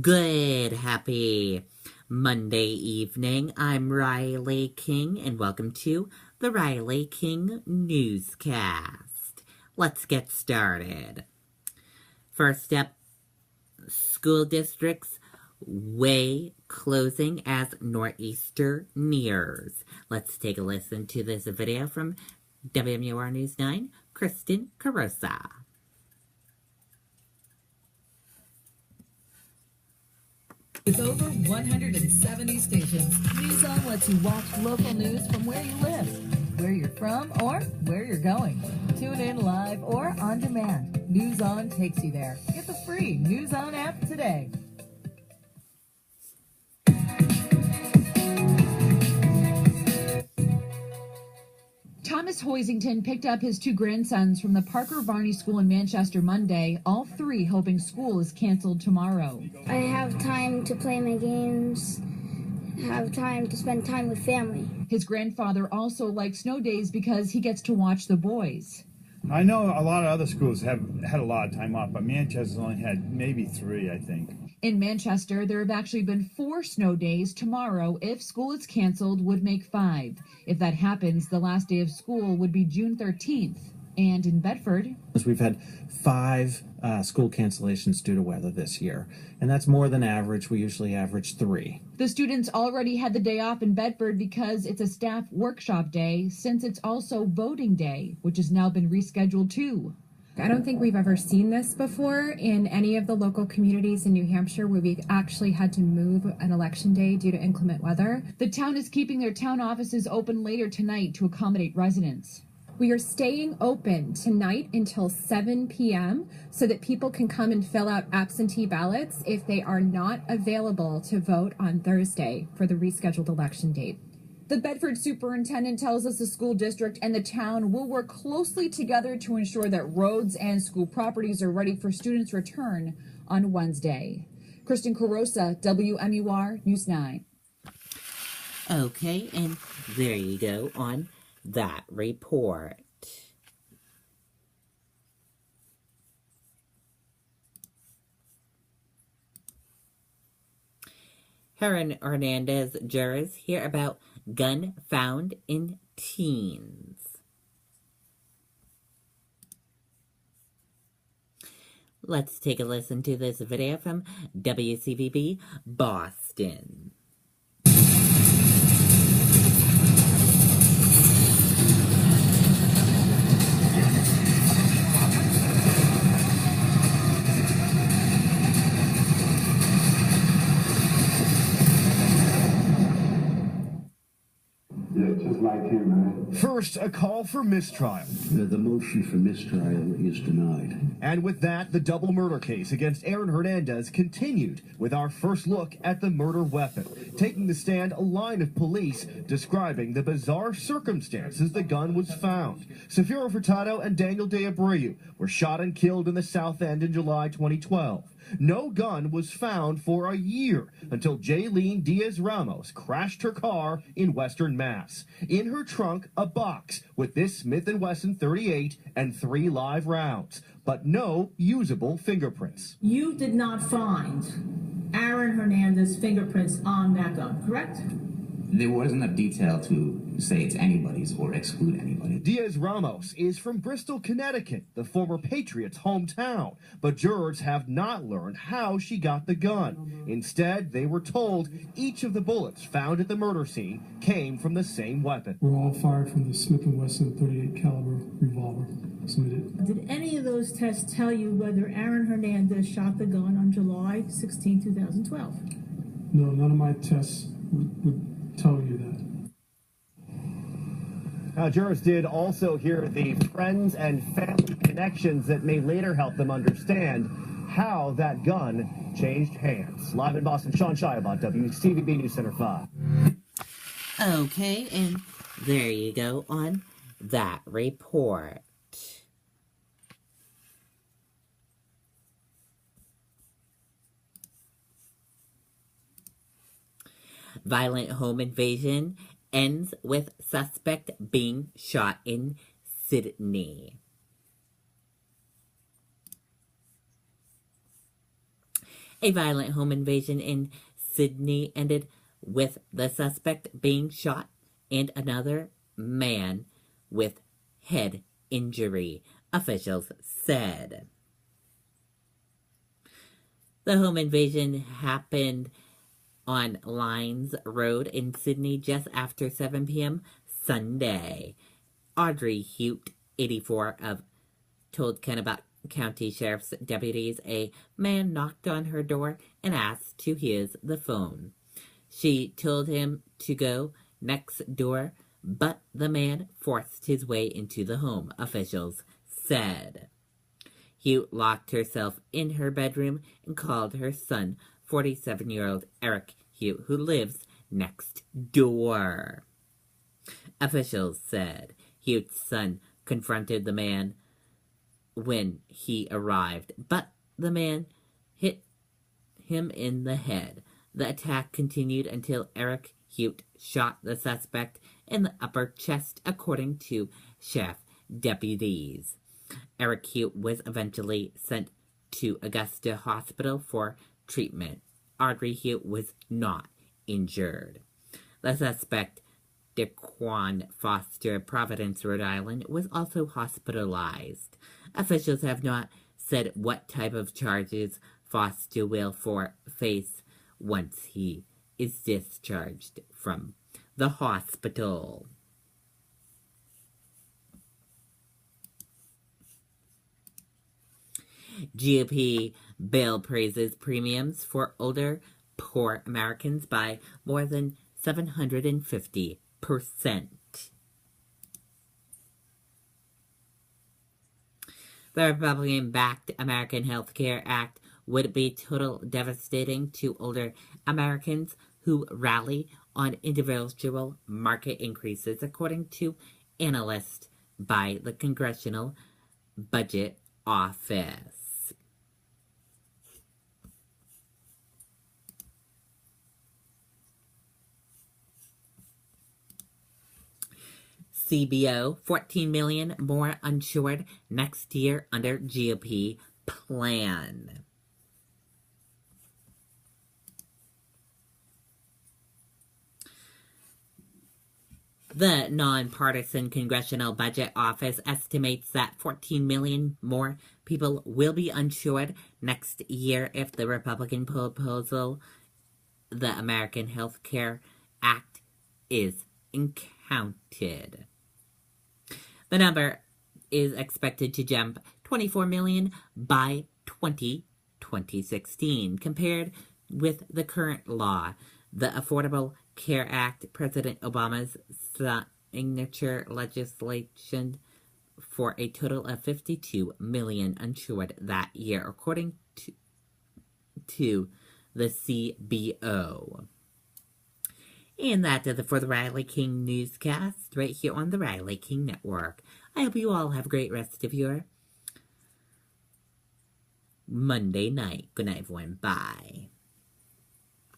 Good, happy Monday evening. I'm Riley King, and welcome to the Riley King Newscast. Let's get started. First up, school districts way closing as Nor'easter nears. Let's take a listen to this video from WMUR News 9, Kristen Carosa. With over 170 stations, NewsOn lets you watch local news from where you live, where you're from, or where you're going. Tune in live or on demand. NewsOn takes you there. Get the free NewsOn app today. Thomas Hoisington picked up his two grandsons from the Parker Varney School in Manchester Monday, all three hoping school is canceled tomorrow. I have time to play my games, have time to spend time with family. His grandfather also likes snow days because he gets to watch the boys. I know a lot of other schools have had a lot of time off, but Manchester's only had maybe 3, I think. In Manchester, there have actually been 4 snow days. Tomorrow, if school is canceled, would make 5. If that happens, the last day of school would be June 13th. And in Bedford, we've had 5 school cancellations due to weather this year, and that's more than average. We usually average 3. The students already had the day off in Bedford because it's a staff workshop day, since it's also voting day, which has now been rescheduled too. I don't think we've ever seen this before in any of the local communities in New Hampshire where we've actually had to move an election day due to inclement weather. The town is keeping their town offices open later tonight to accommodate residents. We are staying open tonight until 7 p.m. so that people can come and fill out absentee ballots if they are not available to vote on Thursday for the rescheduled election date. The Bedford superintendent tells us the school district and the town will work closely together to ensure that roads and school properties are ready for students' return on Wednesday. Kristen Carosa, WMUR News 9. Okay, and there you go on that report. Hernandez jurors hear about gun found in teens. Let's take a listen to this video from WCVB Boston. First, a call for mistrial. The motion for mistrial is denied. And with that, the double murder case against Aaron Hernandez continued with our first look at the murder weapon. Taking the stand, a line of police describing the bizarre circumstances the gun was found. Safiro Furtado and Daniel De Abreu were shot and killed in the South End in July 2012. No gun was found for a year until Jaylene Diaz-Ramos crashed her car in Western Mass. In her trunk, a box with this Smith & Wesson .38 and 3 live rounds, but no usable fingerprints. You did not find Aaron Hernandez's fingerprints on that gun, correct? There wasn't enough detail to say it's anybody's or exclude anybody. Diaz-Ramos is from Bristol, Connecticut, the former Patriots' hometown, but jurors have not learned how she got the gun. Instead, they were told each of the bullets found at the murder scene came from the same weapon. Were all fired from the Smith & Wesson .38 caliber revolver. Submitted. Did any of those tests tell you whether Aaron Hernandez shot the gun on July 16, 2012? No, none of my tests would tell you that. Jurors did also hear the friends and family connections that may later help them understand how that gun changed hands. Live in Boston, Sean Shiabot, WCVB News Center 5. Okay, and there you go on that report. Violent home invasion ends with suspect being shot in Sydney. A violent home invasion in Sydney ended with the suspect being shot and another man with head injury, officials said. The home invasion happened on Lines Road in Sydney just after 7 p.m. Sunday. Audrey Hute, 84, told Kennebec County Sheriff's deputies a man knocked on her door and asked to use the phone. She told him to go next door, but the man forced his way into the home, officials said. Hute locked herself in her bedroom and called her son, 47-year-old Eric Hute, who lives next door. Officials said Hute's son confronted the man when he arrived, but the man hit him in the head. The attack continued until Eric Hute shot the suspect in the upper chest, according to sheriff deputies. Eric Hute was eventually sent to Augusta Hospital for treatment. Audrey Hute was not injured. The suspect, Daquan Foster, Providence, Rhode Island, was also hospitalized. Officials have not said what type of charges Foster will face once he is discharged from the hospital. GOP bill praises premiums for older, poor Americans by more than 750%. The Republican-backed American Health Care Act would be total devastating to older Americans who rally on individual market increases, according to analysts by the Congressional Budget Office. CBO, 14 million more uninsured next year under GOP plan. The nonpartisan Congressional Budget Office estimates that 14 million more people will be uninsured next year if the Republican proposal, the American Health Care Act, is encountered. The number is expected to jump 24 million by 2016, compared with the current law. The Affordable Care Act, President Obama's signature legislation for a total of 52 million uninsured that year, according to the CBO. And that does it for the Riley King Newscast, right here on the Riley King Network. I hope you all have a great rest of your Monday night. Good night, everyone. Bye.